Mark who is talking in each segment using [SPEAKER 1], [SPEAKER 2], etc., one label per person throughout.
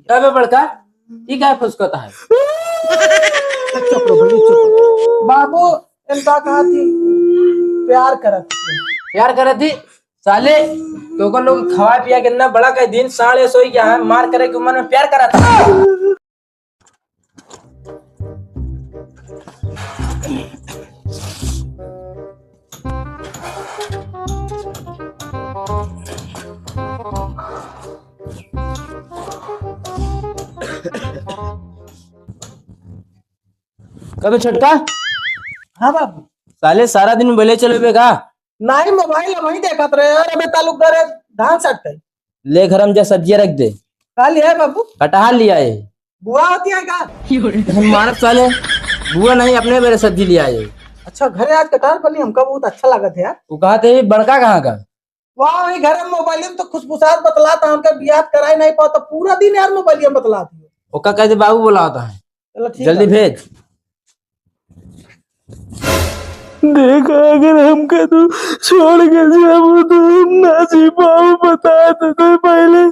[SPEAKER 1] तबे बड़का ई काय फुसकता है।
[SPEAKER 2] चुप रहो भैया चुप। बाबू इनका कहा थी प्यार करत थी।
[SPEAKER 1] प्यार करे थी साले तो को लोग खवा पिया के ना बड़ा का दिन साढ़े सोई क्या है मार करे के उम्र में प्यार करा था। कभी छटका
[SPEAKER 2] हाँ बाबू
[SPEAKER 1] साले सारा दिन बोले चलो बेगा
[SPEAKER 2] नहीं मोबाइल वही देखत रहे यार अबे तालुक करे धान सटते
[SPEAKER 1] ले घर में जा सब्जियां रख दे
[SPEAKER 2] काली है बाबू
[SPEAKER 1] कटहल लिया है
[SPEAKER 2] बुआ होती है का
[SPEAKER 1] हम मारत साले बुआ नहीं अपने मेरे सब्जी लिया है।
[SPEAKER 2] अच्छा घरे आज कटार पली हमका बहुत अच्छा लगा था यार।
[SPEAKER 1] वो कहा थे बड़का कहाँ का
[SPEAKER 2] वाह वही घर में मोबाइल में तो खुशबुसात बतलाता हमका बियाह कराई नहीं पाता पूरा दिन यार मोबाइल में बतलाती है।
[SPEAKER 1] ओका कहते बाबू बोला होता है
[SPEAKER 2] चलो ठीक
[SPEAKER 1] जल्दी
[SPEAKER 2] है।
[SPEAKER 1] भेज।
[SPEAKER 3] देखा अगर हमका तो छोड़ के जाओ तो हम ना जी पाओ बता देते पहले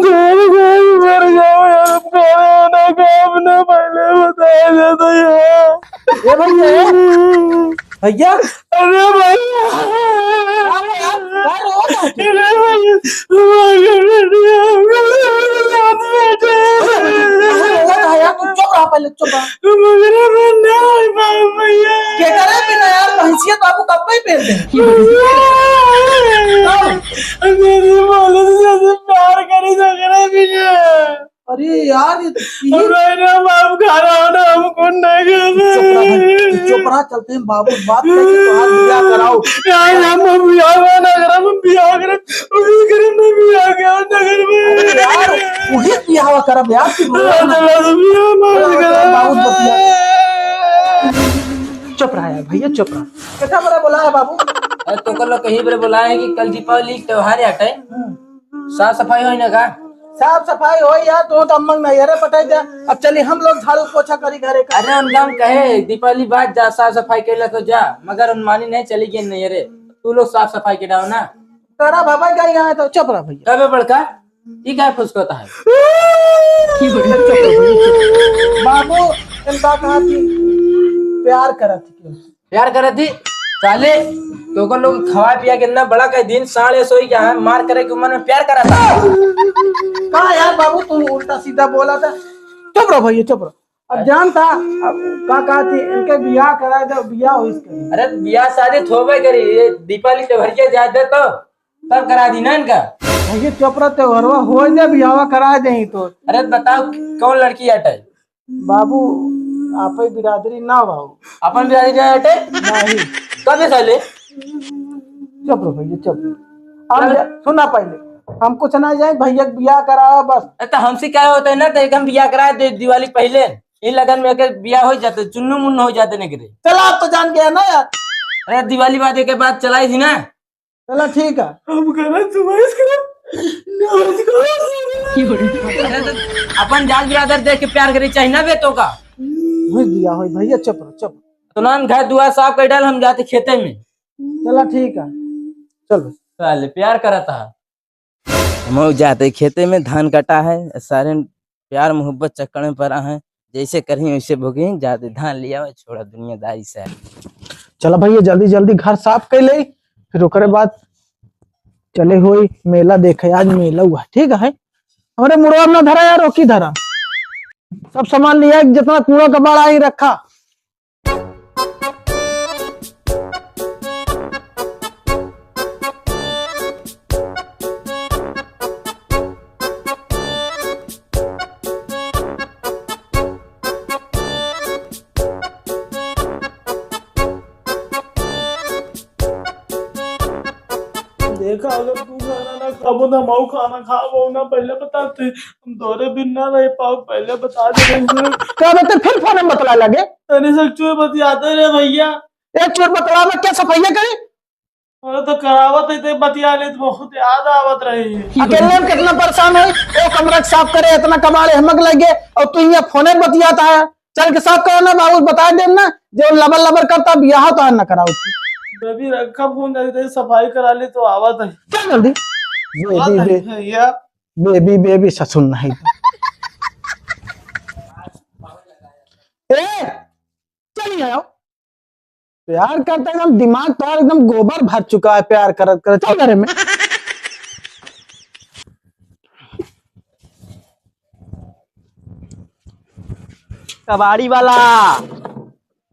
[SPEAKER 3] घर घर मर जाओ यार हम खाना ना काम ना पहले बताया जाता यार।
[SPEAKER 2] ए भैया भैया
[SPEAKER 3] अरे भैया
[SPEAKER 2] यार रो ना
[SPEAKER 3] अरे
[SPEAKER 2] यार तू चुप रहा पहले चुप रहा।
[SPEAKER 3] भैया
[SPEAKER 2] क्या करे बिना यार हैसियत बाबू कब पे पहन दे।
[SPEAKER 3] प्यार करे
[SPEAKER 2] अरे यार ये
[SPEAKER 3] हमको नहीं
[SPEAKER 2] चुप रहा चलते हैं बाबू बात करके तुम्हारा बियाह कराओ। यार वही बियाह करब यार बाबू चुप रहा यार भैया चुप रहा। कैसा बड़ा बोला है बाबू।
[SPEAKER 1] अरे तो कल लोग कहीं पर बुलाए कि कल दीपावली त्योहार हटे साफ सफाई हो ना का
[SPEAKER 2] साफ सफाई हो यार तो अम्मंग नहीं अरे पता जा अब चलिए हम लोग झाड़ू पोछा करी घरे का।
[SPEAKER 1] अरे उनका हम कहे दीपावली बाद जा साफ सफाई के लिए तो जा मगर उन मानी नहीं चली गई नहीं अरे तू लोग साफ सफाई के डालो ना
[SPEAKER 2] करा बाबा गई यहाँ तो चुप रहा भैया।
[SPEAKER 1] तबे बड़का ई काय फुसकता है।
[SPEAKER 2] बाबू इनका कहा थी प्यार करत थी।
[SPEAKER 1] प्यार करे थी साले तो को लोग खवा पिया के ना बड़ा का दिन साढ़े सोई क्या है मार करे के उम्र में प्यार करा था।
[SPEAKER 2] कहा यार बाबू तू उल्टा सीधा बोला था। चुप रहो भैया चुप रहो। अब जानता अब का कहा थी इनके बियाह कराए तो बियाह हो इसके।
[SPEAKER 1] अरे बियाह शादी थोबे करी ये दीपावली त्योहार जा दे तो तब करा दी ना इनका।
[SPEAKER 2] भैया चुप रहो त्योहार हो जाए बियाह करा दे तो।
[SPEAKER 1] अरे बताओ कौन लड़की हटे
[SPEAKER 2] बाबू आप ही बिरादरी ना बाबू
[SPEAKER 1] अपन बिहारी हटे
[SPEAKER 2] नहीं
[SPEAKER 1] कब साले
[SPEAKER 2] चुप रहो भैया चुप। हम सुना पहले हम कुछ ना जाए भैया बियाह कराओ बस।
[SPEAKER 1] तो हमसे क्या होता है ना तो हम बियाह करा दे दिवाली पहले इन लगन में के बियाह हो जाते चुन्नू मुन्नू हो जाते नहीं करे।
[SPEAKER 2] चला आप तो जान गया ना यार।
[SPEAKER 1] अरे दिवाली बाद के बाद चलाई थी ना।
[SPEAKER 2] चला ठीक है
[SPEAKER 3] हम कहना तुम्हारे
[SPEAKER 1] अरे तो अपन जान बिरादर देख के प्यार करे चाहिए ना बेटों का
[SPEAKER 2] हो गया हो भैया चुप रहो चुप।
[SPEAKER 1] तो ना घर दुआ साफ कर डाल हम जाते खेते में।
[SPEAKER 2] चला ठीक है चलो
[SPEAKER 1] साले प्यार करा था हम जाते खेते में धान कटा है सारे प्यार मोहब्बत चक्कर में पड़ा है जैसे करें वैसे भोगे जाते धान लिया छोड़ा दुनियादारी से।
[SPEAKER 2] चला भैया जल्दी जल्दी घर साफ कर ले फिर ओकरे बाद चले हुई मेला देखे आज मेला हुआ ठीक है। हमारे मुड़वा ना धरा यार रोकी धरा सब सामान लिया जितना कूड़ा कबाड़ा ही रखा।
[SPEAKER 3] देखा अगर तू खाना ना खाबो ना माऊ खाना खाबो ना पहले बताते हम दौरे दिन ना रह पाओ पहले बता दे
[SPEAKER 2] क्या बता फिर फोन में बतला लगे
[SPEAKER 3] तने से चोर बतियाते रे भैया
[SPEAKER 2] एक चोर बतला में क्या सफाइया करे।
[SPEAKER 3] अरे तो करावत है बतिया ले तो बहुत याद आवत रही है।
[SPEAKER 2] अकेले में कितना परेशान है वो कमरा साफ करे इतना कबाड़े हमक लगे और तू यहाँ फोन बतियाता है। चल के साफ करो ना बाबू बता दे ना जो लबर लबर करता बियाह तो ना कराओ
[SPEAKER 3] बेबी रखा फोन जाते सफाई करा ले तो आवत है
[SPEAKER 2] क्या जल्दी बेबी
[SPEAKER 3] भैया
[SPEAKER 2] बेबी बेबी ससुर नहीं प्यार करता एकदम दिमाग तो एकदम गोबर भर चुका है प्यार करत करत। चल घरे में।
[SPEAKER 1] कबाड़ी वाला।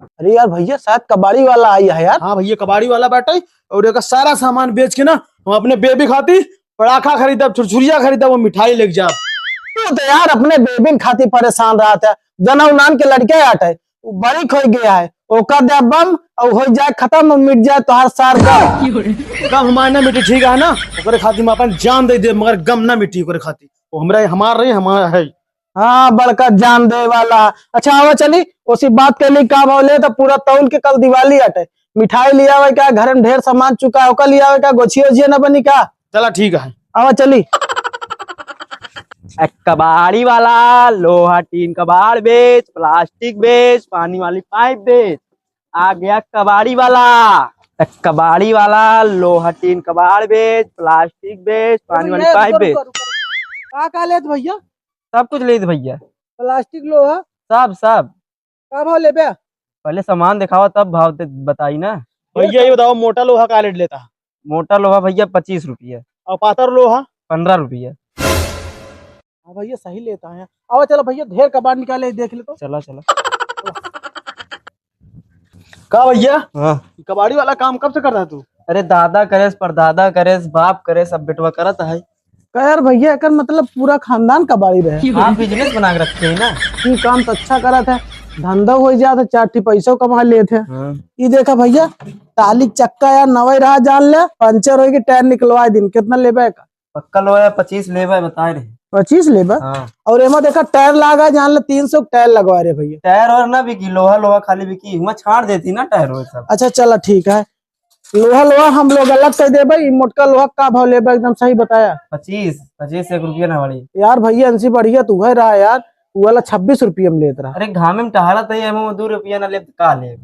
[SPEAKER 2] अरे यार भैया शायद कबाड़ी वाला आई है यार।
[SPEAKER 3] हाँ भैया कबाड़ी वाला बैठा है और एक सारा सामान बेच के ना हम अपने बेबी खाती पड़ाखा खरीदा, छुरछुरिया खरीदा, वो मिठाई लेके जा।
[SPEAKER 2] तू तो यार अपने बेबिन खातिर परेशान रहा था। जना उनान के लड़के आट है बड़ी खोई गया है ओकर दे बम और हो जाए खत्म मिट जाए तो हर सार का
[SPEAKER 3] गम हमारे ना मिट्टी ठीक है ना, ओकरे खातिर हम अपन जान दे दे मगर गम ना मिट्टी ओकरे खातिर। वो हमरा हमार रही हमारा है।
[SPEAKER 2] हाँ बड़का जान दे वाला। अच्छा आवा चली उसी बात के लिए का बोले तो पूरा तौल के कल दिवाली अटे मिठाई लिया हुआ क्या घर में ढेर सामान चुका है ओका लिया हुआ क्या गोछियो जिया न बनी का।
[SPEAKER 3] चला ठीक है।
[SPEAKER 2] आवा चली।
[SPEAKER 1] कबाड़ी वाला लोहा टीन कबाड़ बेच, प्लास्टिक बेच, पानी वाली पाइप बेच। आ गया कबाड़ी वाला। कबाड़ी वाला लोहा टीन कबाड़ बेच, प्लास्टिक बेच, पानी वाली पाइप बेच।
[SPEAKER 2] का लेत भैया?
[SPEAKER 1] सब कुछ ले दे भैया।
[SPEAKER 2] प्लास्टिक लोहा
[SPEAKER 1] सब सब।
[SPEAKER 2] का भाव ले बे?
[SPEAKER 1] पहले सामान दिखाओ तब भाव बताई ना।
[SPEAKER 3] भैया ये बताओ मोटा लोहा का रेट लेता है?
[SPEAKER 1] मोटा लोहा भैया 25 रुपये।
[SPEAKER 3] और पातर लोहा?
[SPEAKER 1] 15 रुपये।
[SPEAKER 2] हाँ भैया सही लेता है। आवा चलो भैया ढेर कबाड़ निकाले देख ले तो।
[SPEAKER 1] चला चला।
[SPEAKER 3] का भैया
[SPEAKER 1] हाँ।
[SPEAKER 3] कबाड़ी वाला काम कब से कर रहा है तू?
[SPEAKER 1] अरे दादा करेस परदादा करेस बाप करे सब बेटवा करत है।
[SPEAKER 2] यार भैया एकर मतलब पूरा खानदान कबाड़ी रहे।
[SPEAKER 1] आप बिजनेस बना के रखते हैं ना।
[SPEAKER 2] ये काम तो अच्छा करा था धंधा हो जाता चार ठी पैसों कमा लेते। ये देखा भैया ताली चक्का यार नवाई रहा जान ले पंचर हो टायर निकलवा दिन कितना लेबे का?
[SPEAKER 1] पक्का लोहा 25 लेबा बता रहे।
[SPEAKER 2] 25 लेबा।
[SPEAKER 1] हाँ।
[SPEAKER 2] और एमा देखा टायर लगा जान ले 300 टायर लगवा रहे भैया।
[SPEAKER 1] टायर और ना बिकी लोहा लोहा खाली बिकी हुआ छाड़ देती ना टायर वो सब।
[SPEAKER 2] अच्छा चला ठीक है लोहा लोहा हम लोग अलग से दे भाई मोटका लोहा का भाव लेबा एकदम सही बताया।
[SPEAKER 1] 25 1 रुपया ना वाली।
[SPEAKER 2] यार भैया इनसे बढ़िया तू है रहा यार वो वाला 26 रुपये में लेत रहा।
[SPEAKER 1] अरे घामे में टहला तो ये 2 रुपया ना ले का ले।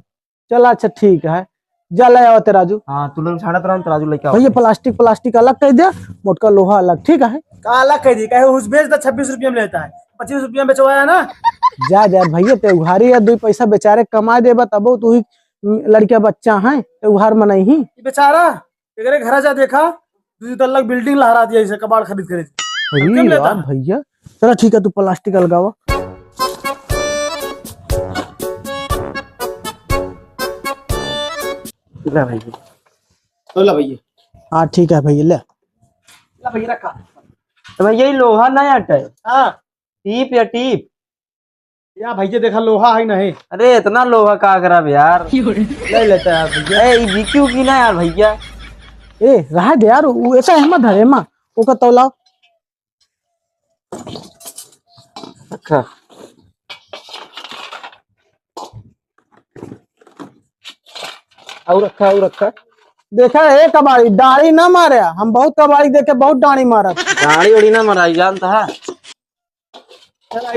[SPEAKER 2] चला अच्छा ठीक है जा ले आओ राजू।
[SPEAKER 1] हाँ तू लोग छाड़ा तराजू लेके आओ।
[SPEAKER 2] भैया प्लास्टिक प्लास्टिक अलग कर दिया मोटका लोहा अलग ठीक है।
[SPEAKER 3] का अलग कह दी कहे उस बेच दा 26 रुपये में लेता है 25 रुपये में बेचवाया ना।
[SPEAKER 2] जा जा भैया ते उघारी या 2 पैसा बेचारे कमा देबा तब तू ही लड़किया बच्चा है उघार मनई ही
[SPEAKER 3] ये बेचारा अगर घर जा देखा दूसरी तल्लक बिल्डिंग लहरा दिया इसे कबाड़ खरीद खरीद।
[SPEAKER 2] अरे यार भैया चलो ठीक है तू प्लास्टिक अलगावा।
[SPEAKER 1] ले भैया।
[SPEAKER 3] तो ला भैया।
[SPEAKER 2] हाँ ठीक है भैया ले
[SPEAKER 3] ला भैया रखा।
[SPEAKER 1] तो भैया ये लोहा ना अटे
[SPEAKER 3] हाँ
[SPEAKER 1] टीप या टीप।
[SPEAKER 3] या भैया देखा लोहा है नहीं।
[SPEAKER 1] अरे इतना लोहा का खराब यार
[SPEAKER 3] ले लेता है भैया।
[SPEAKER 1] ए बिक्यू की ना यार भैया।
[SPEAKER 2] ए रहा दे यार वो ऐसा अहमद है मां ओका तौलाओ।
[SPEAKER 1] अच्छा और रखा
[SPEAKER 2] देखा है कबाड़ी डाड़ी ना मारे हम बहुत कबाड़ी देखे बहुत डाड़ी मारा।
[SPEAKER 1] गाड़ी उड़ी ना मराई जानता है।
[SPEAKER 3] चला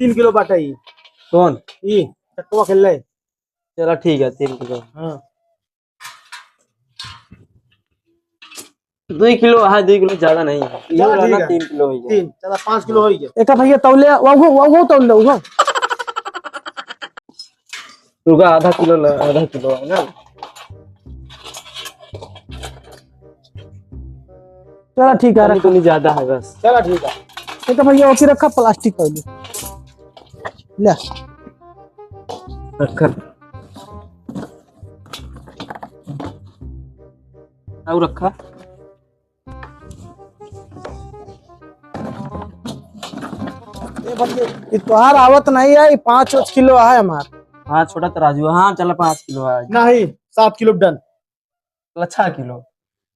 [SPEAKER 3] 3 किलो बाटा ही
[SPEAKER 1] कौन
[SPEAKER 3] ये टट्टुआ खेल ले।
[SPEAKER 1] चलो ठीक है 3 किलो।
[SPEAKER 3] हाँ
[SPEAKER 1] 2 किलो हाँ 2 किलो ज्यादा नहीं है। ये
[SPEAKER 3] चलो
[SPEAKER 1] वाला
[SPEAKER 3] ठीक
[SPEAKER 1] ना
[SPEAKER 3] है।
[SPEAKER 1] 3 किलो ही है।
[SPEAKER 3] 3 चला 5 किलो हो गया।
[SPEAKER 2] एक भैया तौले वो तौल लो वो
[SPEAKER 1] रुका आधा किलो है ना।
[SPEAKER 2] चला ठीक है
[SPEAKER 1] तो नहीं ज्यादा है बस।
[SPEAKER 3] चला ठीक है।
[SPEAKER 2] एक भैया ओके रखा प्लास्टिक तौले ले
[SPEAKER 1] रखा और रखा।
[SPEAKER 2] ये तोहार आवत नहीं है 5 किलो है हमार।
[SPEAKER 1] हाँ छोटा तराजू है। हाँ चलो 5 किलो है।
[SPEAKER 3] नहीं 7 किलो डन।
[SPEAKER 1] अच्छा किलो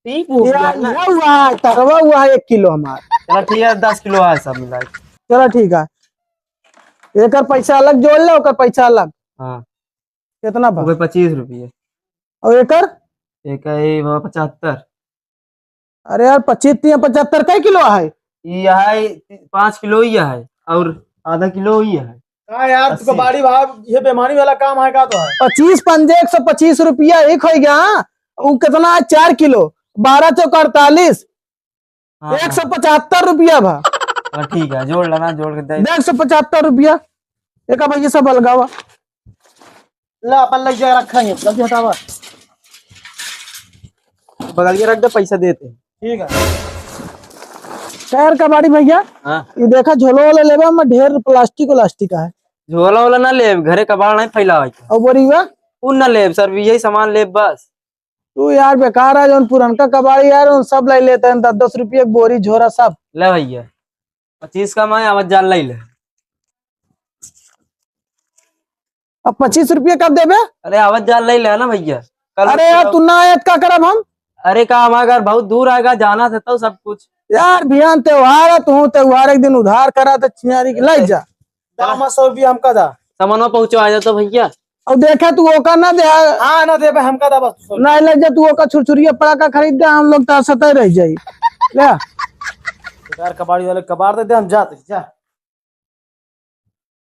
[SPEAKER 1] टीप हो गया ना।
[SPEAKER 2] हुआ है तरवा हुआ है 1 किलो हमार।
[SPEAKER 1] चलो ठीक है 10 किलो है सब मिला के।
[SPEAKER 2] चलो ठीक है एक पैसा अलग जोड़ ले ओकर पैसा अलग।
[SPEAKER 1] हाँ
[SPEAKER 2] कितना बा?
[SPEAKER 1] 25 रुपये।
[SPEAKER 2] और एकर
[SPEAKER 1] एक है 75।
[SPEAKER 2] अरे यार 25 का किलो है।
[SPEAKER 1] ये है 5 किलो ही है और आधा किलो ही है।
[SPEAKER 3] हाँ यार तू कबाड़ी भाव ये बेमानी वाला काम है का तो है।
[SPEAKER 2] 25 पंजे 125 रुपया एक हो गया। वो कितना है 4 किलो 12 चौक 48
[SPEAKER 1] हाँ,
[SPEAKER 2] 175 रुपया भा।
[SPEAKER 1] हाँ, ठीक है जोड़ लेना जोड़ के दे।
[SPEAKER 2] 175 रुपया एक भैया सब अलगावा ला अपन लग जाए रखेंगे जल्दी हटावा।
[SPEAKER 1] बगल के रख दे, पैसा देते।
[SPEAKER 2] ठीक है। टायर कबाड़ी भैया,
[SPEAKER 1] हाँ
[SPEAKER 2] ये देखा झोलो वाला लेवा में ढेर प्लास्टिक व्लास्टिक का है।
[SPEAKER 1] झोला वाला ना ले, घरे कबाड़ नहीं फैला।
[SPEAKER 2] और बोरीवा
[SPEAKER 1] उन ना ले सर, यही सामान ले बस।
[SPEAKER 2] तू यार बेकार है, जो पुरनका कबाड़ी यार उन सब ले लेते हैं 10-10 रुपये बोरी झोरा सब।
[SPEAKER 1] ले भैया 25 का मैं आवाज जान ले।
[SPEAKER 2] अब 25 रुपये कब देबे?
[SPEAKER 1] अरे आवाज जान ले ना भैया कल।
[SPEAKER 2] अरे यार तू ना आयत का करब हम?
[SPEAKER 1] अरे काम अगर बहुत दूर आएगा, जाना था तो सब कुछ।
[SPEAKER 2] यार बिहान त्योहार है, तू त्योहार एक दिन उधार करा तो चियारी ले जा। दाम 100 रुपया हमका दा।
[SPEAKER 1] सामान पहुंचो आ जाता भैया।
[SPEAKER 2] और देखा तू ओका ना दे। हाँ ना दे हमका दा बस। नहीं ले जा तू ओका छुरछुरिया पड़ाका खरीद दे, हम लोग तो सतह रह जाई। ले
[SPEAKER 3] यार कबाड़ी वाले कबाड़ दे हम जाते जा।